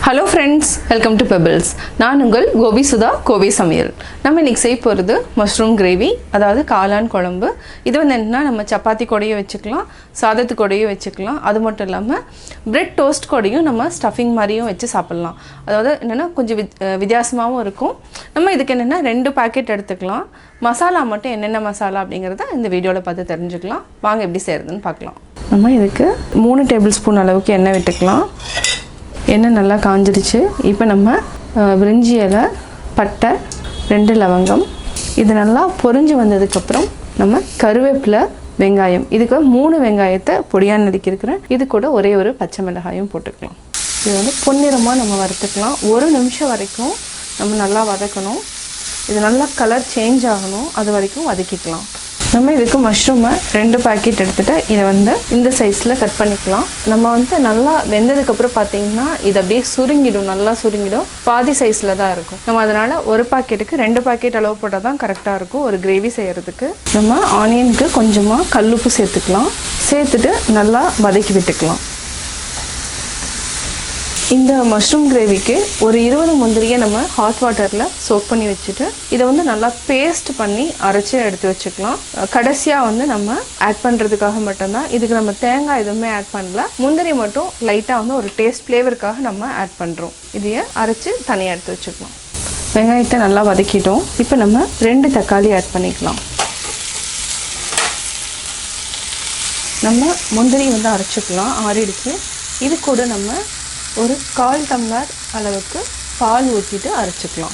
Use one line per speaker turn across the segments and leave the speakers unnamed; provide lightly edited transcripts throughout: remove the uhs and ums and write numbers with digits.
Hello friends, welcome to Pebbles. நான் உங்கள் கோபி சுதா கோவை சமையல். நம்ம இன்னைக்கு செய்ய போகிறது மஷ்ரூம் கிரேவி, அதாவது காளான் குழம்பு. இது வந்து என்னன்னா நம்ம சப்பாத்தி கூடயே வச்சுக்கலாம், சாதத்து கூடயே வச்சுக்கலாம். அது மட்டும் இல்லாமல் பிரெட் டோஸ்ட் கூடயும் நம்ம ஸ்டஃபிங் மாதிரியும் வச்சு சாப்பிட்லாம். அதாவது என்னென்னா கொஞ்சம் வித்தியாசமாகவும் இருக்கும். நம்ம இதுக்கு என்னென்னா 2 பாக்கெட் எடுத்துக்கலாம். மசாலா மட்டும் என்னென்ன மசாலா அப்படிங்கிறத இந்த வீடியோவில் பார்த்து தெரிஞ்சுக்கலாம். வாங்க எப்படி செய்கிறதுன்னு பார்க்கலாம். நம்ம இதுக்கு 3 டேபிள் ஸ்பூன் அளவுக்கு எண்ணெய் விட்டுக்கலாம். எண்ணெய் நல்லா காஞ்சிடுச்சு. இப்போ நம்ம பிரிஞ்சி இலை, பட்டை, 2 லவங்கம், இது நல்லா பொரிஞ்சு வந்ததுக்கப்புறம் நம்ம கருவேப்பிலை, வெங்காயம், இதுக்கு 3 வெங்காயத்தை பொடியாக நறுக்கியிருக்கிறேன். இது கூட ஒரே ஒரு பச்சை மிளகாயும் போட்டுக்கலாம். இது வந்து பொன்னிறமாக நம்ம வறுத்துக்கலாம். 1 நிமிஷம் வரைக்கும் நம்ம நல்லா வதக்கணும். இது நல்லா கலர் சேஞ்ச் ஆகணும், அது வரைக்கும் வதக்கிக்கலாம். நம்ம இதுக்கு மஷ்ரூமை 2 பாக்கெட் எடுத்துகிட்டு இதை வந்து இந்த சைஸில் கட் பண்ணிக்கலாம். நம்ம வந்து நல்லா வெந்ததுக்கப்புறம் பார்த்தீங்கன்னா இது அப்படியே சுருங்கிடும், நல்லா சுருங்கிடும். பாதி சைஸில் தான் இருக்கும். நம்ம அதனால் 1 பாக்கெட்டுக்கு 2 பாக்கெட் அளவு போட்டால் தான் கரெக்டாக இருக்கும் ஒரு கிரேவி செய்கிறதுக்கு. நம்ம ஆனியனுக்கு கொஞ்சமாக கல்லுப்பு சேர்த்துக்கலாம். சேர்த்துட்டு நல்லா வதக்கி விட்டுக்கலாம். இந்த மஷ்ரூம் கிரேவிக்கு ஒரு 20 முந்திரியை நம்ம ஹாட் வாட்டரில் சோக் பண்ணி வச்சுட்டு இதை வந்து நல்லா பேஸ்ட் பண்ணி அரைச்சி எடுத்து வச்சுக்கலாம். கடைசியாக வந்து நம்ம ஆட் பண்ணுறதுக்காக மட்டும்தான், இதுக்கு நம்ம தேங்காய் எதுவுமே ஆட் பண்ணல. முந்திரி மட்டும் லைட்டாக வந்து ஒரு டேஸ்ட் ஃப்ளேவருக்காக நம்ம ஆட் பண்ணுறோம். இதையே அரைச்சி தனியாக எடுத்து வச்சுக்கலாம். வெங்காயத்தை நல்லா வதக்கிட்டோம். இப்போ நம்ம 2 தக்காளி ஆட் பண்ணிக்கலாம். நம்ம முந்திரி வந்து அரைச்சிக்கலாம், ஆறிடுச்சு. இது கூட நம்ம ஒரு 1/4 டம்ளர் அளவுக்கு பால் ஊற்றிட்டு அரைச்சிக்கலாம்.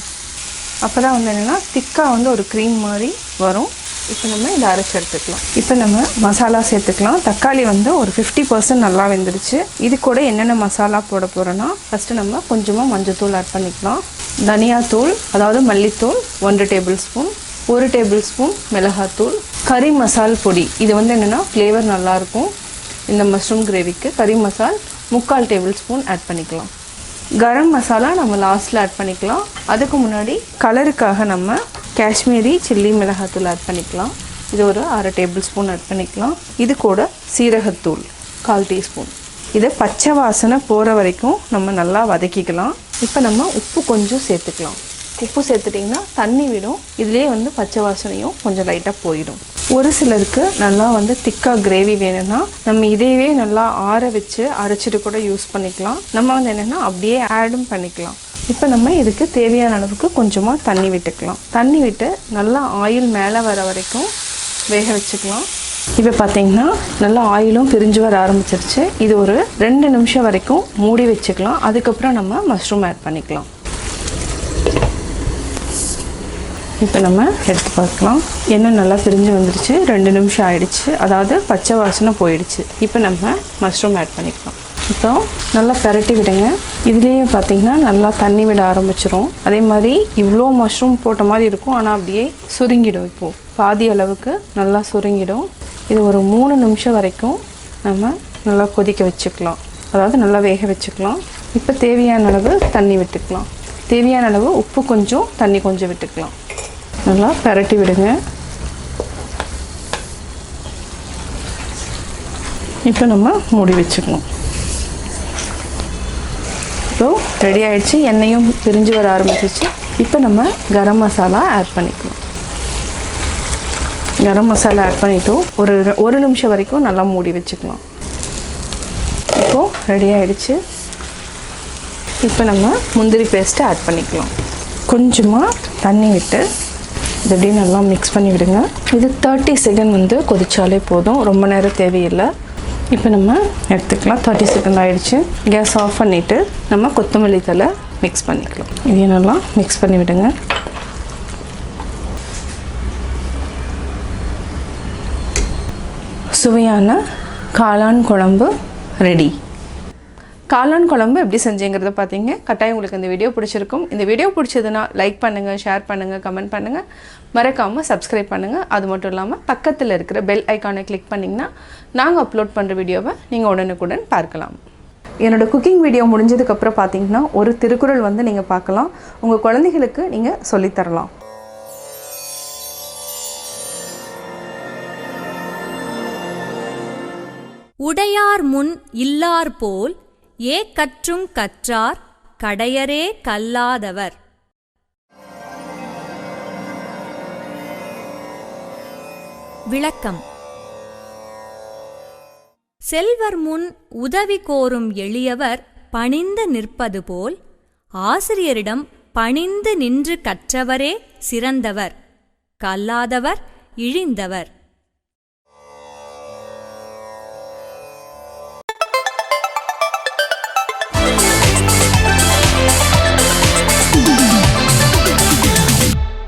அப்போ தான் வந்து என்னென்னா திக்காக வந்து ஒரு க்ரீம் மாதிரி வரும். இப்போ நம்ம இதை அரைச்சி எடுத்துக்கலாம். இப்போ நம்ம மசாலா சேர்த்துக்கலாம். தக்காளி வந்து ஒரு 50% நல்லா வெந்துடுச்சு. இது கூட என்னென்ன மசாலா போட போகிறோன்னா, ஃபஸ்ட்டு நம்ம கொஞ்சமாக மஞ்சள்தூள் ஆட் பண்ணிக்கலாம். தனியாத்தூள், அதாவது மல்லித்தூள் 1 டேபிள் ஸ்பூன், 1 டேபிள் ஸ்பூன் மிளகாத்தூள், கறி மசால் பொடி. இது வந்து என்னென்னா ஃப்ளேவர் நல்லாயிருக்கும் இந்த மஷ்ரூம் கிரேவிக்கு. கறி மசால் 3/4 டேபிள் ஸ்பூன் ஆட் பண்ணிக்கலாம். கரம் மசாலா நம்ம லாஸ்ட்டில் ஆட் பண்ணிக்கலாம். அதுக்கு முன்னாடி கலருக்காக நம்ம காஷ்மீரி சில்லி மிளகாத்தூள் ஆட் பண்ணிக்கலாம். இது ஒரு 1/2 டேபிள் ஸ்பூன் ஆட் பண்ணிக்கலாம். இது கூட சீரகத்தூள் 1/4 டீஸ்பூன். இதை பச்சை வாசனை போகிற வரைக்கும் நம்ம நல்லா வதக்கிக்கலாம். இப்போ நம்ம உப்பு கொஞ்சம் சேர்த்துக்கலாம். உப்பு சேர்த்துட்டிங்கன்னா தண்ணி விடும். இதுலேயே வந்து பச்சை வாசனையும் கொஞ்சம் லைட்டாக போயிடும். ஒரு சிலருக்கு நல்லா வந்து திக்காக கிரேவி வேணும்னா நம்ம இதையவே நல்லா ஆற வச்சு அரைச்சிட்டு கூட யூஸ் பண்ணிக்கலாம். நம்ம வந்து என்னென்னா அப்படியே ஆடும் பண்ணிக்கலாம். இப்போ நம்ம இதுக்கு தேவையான அளவுக்கு கொஞ்சமாக தண்ணி விட்டுக்கலாம். தண்ணி விட்டு நல்லா ஆயில் மேலே வர வரைக்கும் வேக வச்சுக்கலாம். இப்போ பார்த்தீங்கன்னா நல்லா ஆயிலும் பிரிஞ்சு வர ஆரம்பிச்சிருச்சு. இது ஒரு 2 நிமிஷம் வரைக்கும் மூடி வச்சுக்கலாம். அதுக்கப்புறம் நம்ம மஷ்ரூம் ஆட் பண்ணிக்கலாம். இப்போ நம்ம எடுத்து பார்க்கலாம். எண்ணெய் நல்லா பிரிஞ்சு வந்துடுச்சு. 2 நிமிஷம் ஆயிடுச்சு, அதாவது பச்சை வாசனை போயிடுச்சு. இப்போ நம்ம மஷ்ரூம் ஆட் பண்ணிக்கலாம். இப்போ நல்லா பரட்டி விடுங்க. இதுலேயே பார்த்தீங்கன்னா நல்லா தண்ணி விட ஆரம்பிச்சிரும். அதே மாதிரி இவ்வளோ மஷ்ரூம் போட்ட மாதிரி இருக்கும், ஆனால் அப்படியே சுருங்கிடும். இப்போது பாதி அளவுக்கு நல்லா சுருங்கிடும். இது ஒரு 3 நிமிஷம் வரைக்கும் நம்ம நல்லா கொதிக்க வச்சுக்கலாம், அதாவது நல்லா வேக வச்சுக்கலாம். இப்போ தேவையான அளவு தண்ணி விட்டுக்கலாம். தேவையான அளவு உப்பு கொஞ்சம், தண்ணி கொஞ்சம் விட்டுக்கலாம். நல்லா பரட்டி விடுங்க. இப்போ நம்ம மூடி வச்சுக்கணும். இப்போ ரெடி ஆகிடுச்சு. எண்ணெயும் பிரிஞ்சு வர ஆரம்பிச்சிச்சு. இப்போ நம்ம கரம் மசாலா ஆட் பண்ணிக்கலாம். கரம் மசாலா ஆட் பண்ணிவிட்டோம். ஒரு நிமிஷம் வரைக்கும் நல்லா மூடி வச்சுக்கலாம். இப்போது ரெடி ஆகிடுச்சு. இப்போ நம்ம முந்திரி பேஸ்ட்டை ஆட் பண்ணிக்கலாம். கொஞ்சமாக தண்ணி விட்டு இது அப்படியே நல்லா மிக்ஸ் பண்ணி விடுங்க. இது 30 செகண்ட் வந்து கொதிச்சாலே போதும், ரொம்ப நேரம் தேவையில்லை. இப்போ நம்ம எடுத்துக்கலாம். 30 செகண்ட் ஆகிடுச்சு. கேஸ் ஆஃப் பண்ணிவிட்டு நம்ம கொத்தமல்லி தழை மிக்ஸ் பண்ணிக்கலாம். இதையும் நல்லா மிக்ஸ் பண்ணி விடுங்க. சுவையான காளான் குழம்பு ரெடி. காளான் குழம்பு எப்படி செஞ்சேங்கிறத பார்த்தீங்க. கட்டாயம் உங்களுக்கு இந்த வீடியோ பிடிச்சிருக்கும். இந்த வீடியோ பிடிச்சதுன்னா லைக் பண்ணுங்கள், ஷேர் பண்ணுங்கள், கமெண்ட் பண்ணுங்கள், மறக்காமல் சப்ஸ்கிரைப் பண்ணுங்கள். அது மட்டும் இல்லாமல் பக்கத்தில் இருக்கிற பெல் ஐக்கானை கிளிக் பண்ணிங்கன்னா நாங்கள் அப்லோட் பண்ணுற வீடியோவை நீங்கள் உடனுக்குடன் பார்க்கலாம். என்னோடய குக்கிங் வீடியோ முடிஞ்சதுக்கப்புறம் பார்த்தீங்கன்னா ஒரு திருக்குறள் வந்து நீங்கள் பார்க்கலாம். உங்கள் குழந்தைகளுக்கு நீங்கள் சொல்லித்தரலாம்.
உடையார் முன் இல்லார் போல் ஏ கற்றுங் கற்றார் கடையரே கல்லாதவர். விளக்கம். செல்வர் முன் உதவி கோரும் எளியவர் பணிந்து நிற்பது போல் ஆசிரியரிடம் பணிந்து நின்று கற்றவரே சிறந்தவர், கல்லாதவர் இழிந்தவர்.